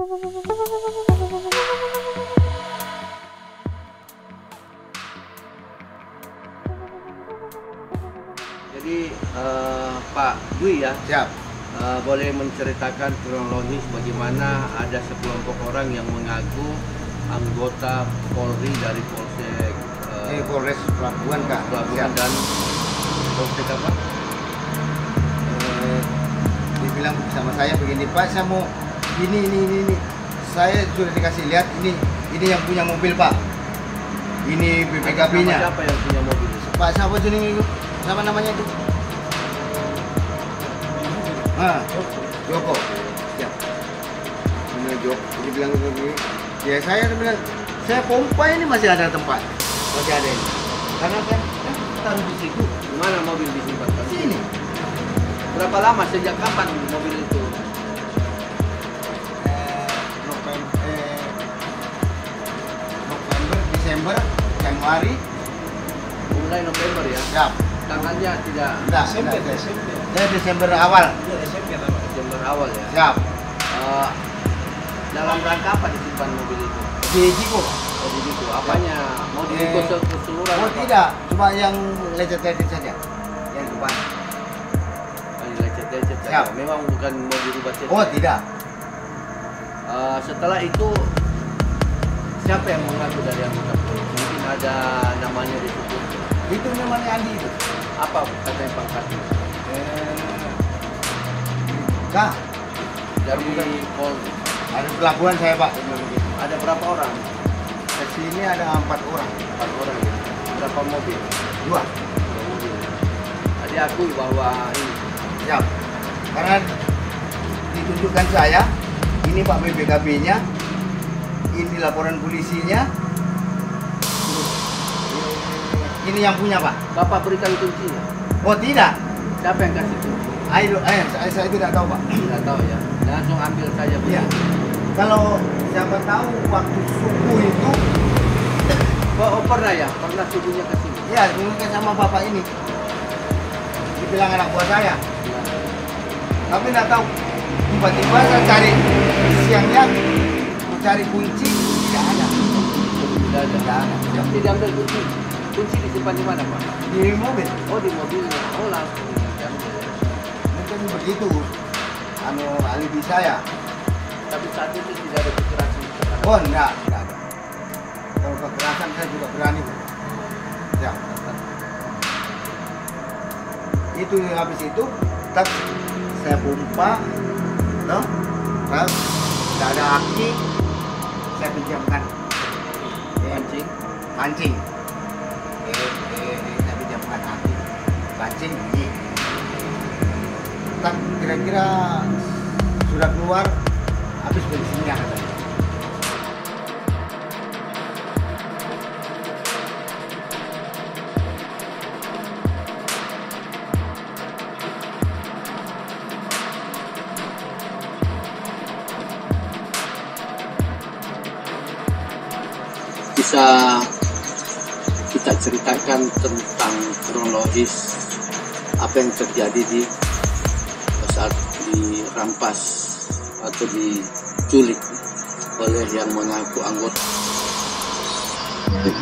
Jadi Pak Dwi ya, Siap. Boleh menceritakan kronologis bagaimana ada sekelompok orang yang mengaku anggota Polri dari Polsek Polres Pelabuhan Kak. Pelabuhan dan Polsek apa? Dibilang sama saya begini, Pak, saya mau ini. Saya sudah dikasih lihat ini yang punya mobil, Pak. Ini BPKB-nya. Siapa yang punya mobil? Pak, siapa itu? Siapa namanya itu? Joko. Ya. Benar Joko. Dia bilang begini. Ya saya bilang, saya pompa ini masih ada tempat. Masih ada ini. Karena kan taruh di situ. Di mana mobil disimpan? Di sini. Berapa lama, sejak kapan mobil itu? November, Desember, Januari. Mulai November ya? Siap. Tanggalnya tidak? Desember awal. Desember awal ya? Siap. Dalam rangka apa disimpan mobil itu? Di Jiko. Oh di situ. Apanya? Mau di keseluruhan? Oh tidak, cuma yang lecet-lecet saja. Yang depan. Lecet-lecet saja. Siap. Memang bukan mau dirubah cat. Oh tidak. Setelah itu siapa yang mengaku dari anggota polisi? Mungkin ada namanya di situ. Itu namanya Andi itu. Apa katanya pangkatnya? Kak, Dari Polri. ada pelabuhan saya Pak. Ada berapa orang? Ke sini ada 4 orang. 4 orang ya. Berapa mobil? 2. 2 mobil. Tadi akui bahwa ini. Siap. Karena ditunjukkan saya, ini Pak BPKB-nya, ini laporan polisinya, terus ini yang punya Pak. Bapak berikan kuncinya. Oh tidak, Siapa yang kasih kunci? saya tidak tahu Pak. Tidak tahu ya. Langsung ambil saja. Iya. Kalau siapa tahu waktu subuh itu, Oh, pernah ya? Pernah subuhnya ke sini? ya ditunjukkan sama Bapak ini. Dibilang anak buah saya. Tapi nggak tahu, tiba-tiba saya cari siangnya, mau cari kunci, tidak ada. Tidak ada. Tidak ada. Yang diambil kunci. Kunci disimpan di mana, Pak? Di mobil. Oh, di mobilnya. Oh, langsung diambil. Mungkin begitu alibi saya. Tapi saat itu tidak ada kekerasan. Oh enggak ada. Kalau kekerasan saya juga berani. Ya. Itu habis itu tak saya pompa, toh, terus tidak ada aki, saya pinjamkan pancing. Saya pinjamkan aki, pancing ini. Tak kira-kira sudah keluar habis bensinnya katanya. Bisa kita ceritakan tentang kronologis apa yang terjadi di saat dirampas atau diculik oleh yang mengaku anggota.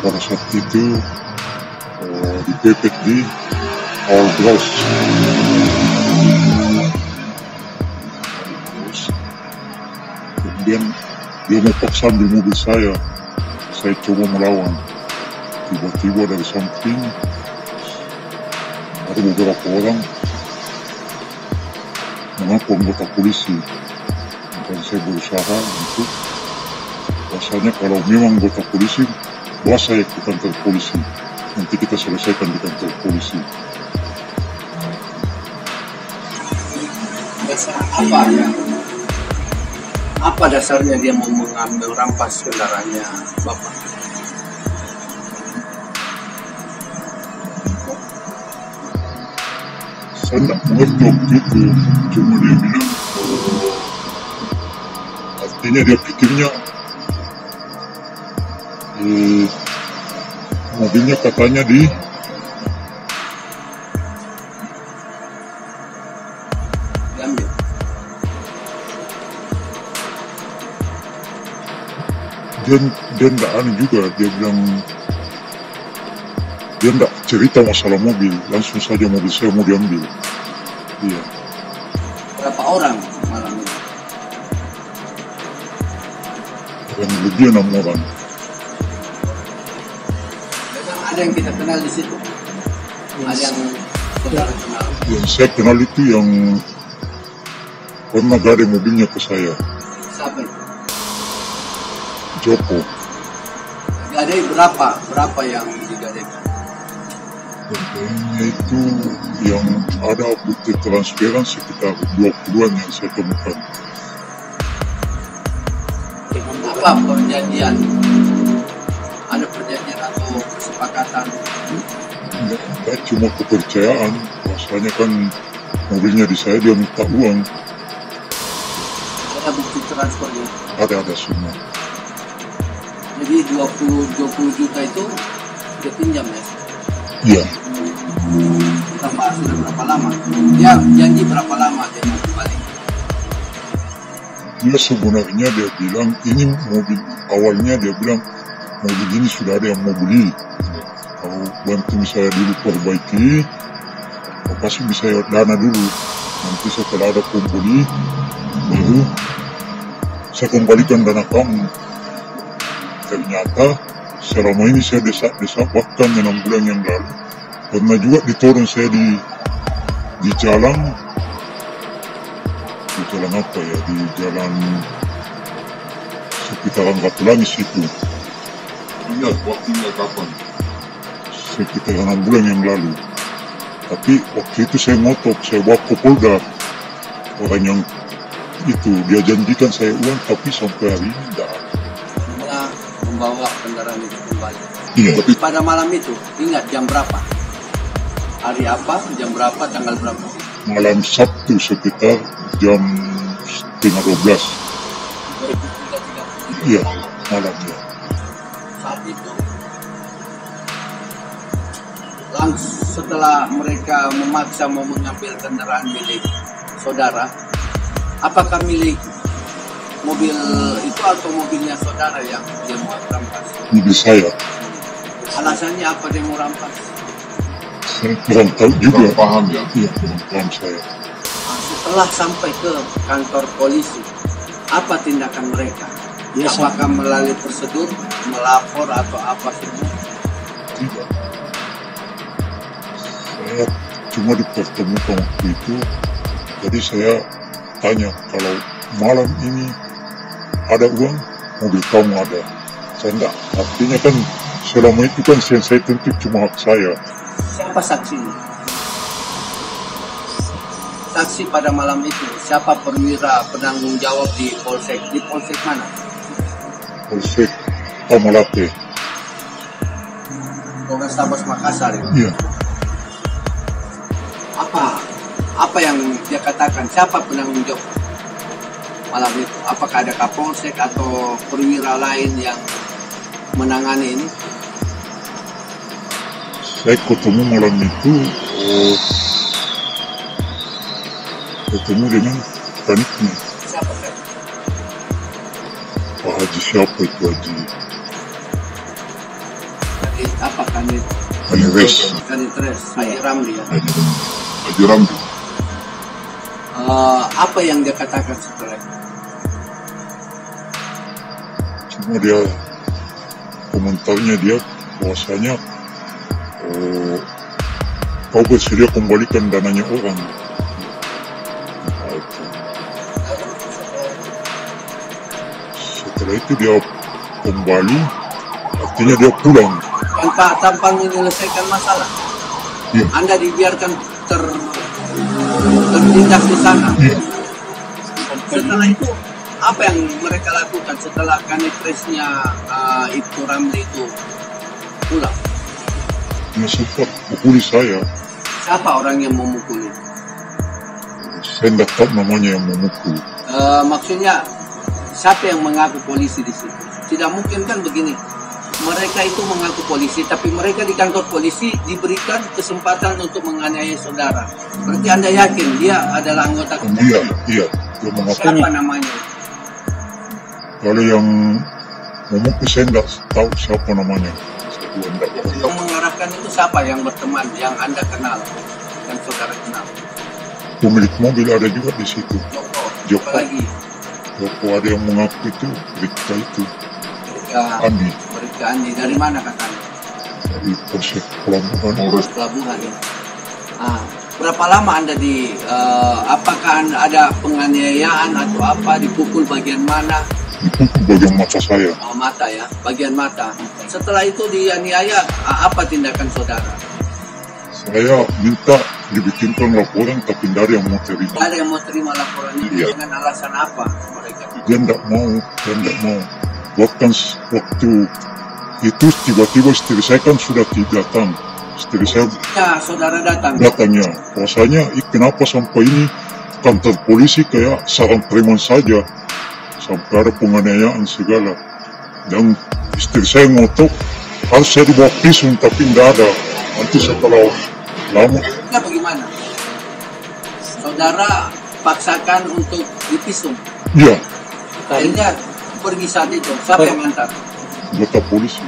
Pada saat itu dipepet di All Bros. Kemudian dia mau paksa ambil mobil saya coba melawan. Tiba-tiba dari samping ada beberapa orang mengaku anggota polisi. Dan saya berusaha untuk bahasanya kalau memang anggota polisi, bawa saya ke kantor polisi. Nanti kita selesaikan di kantor polisi. Dasar apa ya? Apa dasarnya dia mau mengambil rampas kendaraannya Bapak? Saya tidak mengerti waktu itu, cuma dia bilang artinya dia pikirnya mobilnya katanya di diambil. dia nggak aneh juga, dia bilang dia nggak cerita masalah mobil, langsung saja mobil saya mau diambil. Iya. Berapa orang malam itu? Yang lebih 6 orang. Ada yang kita kenal di situ? Ada yang saudara kenal? Yang saya kenal itu yang pernah gade mobilnya ke saya. Siapa itu? Joko. Gade berapa yang digadekan? Harganya itu yang ada bukti transferan sekitar 20-an yang saya temukan. Apa perjanjian? Ada perjanjian atau kesepakatan? Enggak cuma kepercayaan, bahwasanya kan mobilnya di saya, dia minta uang. Ada bukti transfernya? Ada semua. Jadi 20 juta itu dia pinjam ya? Iya. Sudah berapa lama? Dia janji berapa lama dia mau kembali? Dia sebenarnya dia bilang ini mobil, awalnya dia bilang mobil ini sudah ada yang mau beli. Kalau bantu saya dulu perbaiki, pasti bisa dana dulu. Nanti setelah ada pembeli, baru saya kembalikan dana kamu. Ternyata selama ini saya desak-desak bahkan 6 bulan yang lalu. Pernah juga diturun saya di jalan apa ya, di jalan sekitaran Ratulangi situ. Ingat waktunya kapan? Sekitar 6 bulan yang lalu. Tapi waktu itu saya ngotot, saya bawa ke Polda. Orang yang itu dia janjikan saya uang, tapi sampai hari ini tidak ada. Membawa kendaraan itu kembali. Iya. Tapi pada malam itu ingat jam berapa? Hari apa? Jam berapa? Tanggal berapa? Malam Sabtu sekitar jam 11:30. Iya, malamnya. Saat itu langsung setelah mereka memaksa mau mengambil kendaraan milik saudara, apakah milik mobil itu atau mobilnya saudara yang dia mau rampas? Mobil saya. Alasannya apa dia mau rampas? Saya kurang tahu juga. Kurang paham ya? Iya, kurang paham saya. Setelah sampai ke kantor polisi, apa tindakan mereka? Ya, apakah melalui prosedur, melapor atau apa semua? Tidak. Saya cuma dipertemukan waktu itu. Jadi saya tanya, kalau malam ini ada uang, mobil kamu ada. Saya enggak. Artinya kan selama itu kan saya tentu cuma hak saya. Siapa saksinya? Saksi pada malam itu, siapa perwira penanggung jawab di Polsek? Di Polsek mana? Polsek Tamalate. Polrestabes Makassar. Iya. Apa yang dia katakan? Siapa penanggung jawab malam itu? Apakah ada Kapolsek atau perwira lain yang menangani ini? Saya ketemu malam itu, ketemu dengan kaniknya. Siapa kan? Pak Haji siapa itu Haji? Jadi apa kanit? Kanitres. Kanitres, Haji Ramli ya? Haji Ramli. Apa yang dia katakan setelah itu? Cuma dia, komentarnya dia bahwasanya kau bersedia kembalikan dananya orang. Setelah itu dia kembali, artinya dia pulang. Tanpa menyelesaikan masalah. Ya. Anda dibiarkan terlindas di sana. Ya. Setelah itu apa yang mereka lakukan setelah kanitresnya Ibtu Ramli itu pulang? Dia sempat pukuli saya. Siapa orang yang memukuli? Saya tidak tahu namanya yang memukul. Maksudnya siapa yang mengaku polisi di situ? Tidak mungkin kan begini. Mereka itu mengaku polisi, tapi mereka di kantor polisi diberikan kesempatan untuk menganiaya saudara. Berarti Anda yakin dia adalah anggota kepolisian? Iya. Dia mengaku. Siapa namanya? Kalau yang Mungkin saya tidak tahu siapa namanya. Saya tidak tahu. Yang mengarahkan itu siapa yang berteman, yang Anda kenal, yang saudara kenal? Pemilik mobil ada juga di situ. Joko. Apa lagi? Joko ada yang mengaku itu, Rika itu. Rika Andi. Dari mana katanya? Dari Polsek Pelabuhan. Pelabuhan ya. Berapa lama Anda apakah ada penganiayaan atau apa, dipukul bagian mana? Dipukul bagian mata saya. Mata ya, bagian mata. Setelah itu dianiaya, apa tindakan saudara? Saya minta dibikinkan laporan tapi tidak ada yang mau terima. Tidak ada yang mau terima laporan ini. Iya. Dengan alasan apa mereka? Dia tidak mau. Bahkan waktu itu tiba-tiba istri saya kan sudah datang. Istri saya saudara datangnya. Rasanya kenapa sampai ini kantor polisi kayak sarang preman saja. Sampai ada penganiayaan segala. Dan istri saya ngotot harus saya dibawa pisum tapi tidak ada. Nanti setelah lama. Bagaimana? Saudara paksakan untuk dipisum? Iya. Akhirnya pergi saat itu. Siapa yang antar? Anggota polisi.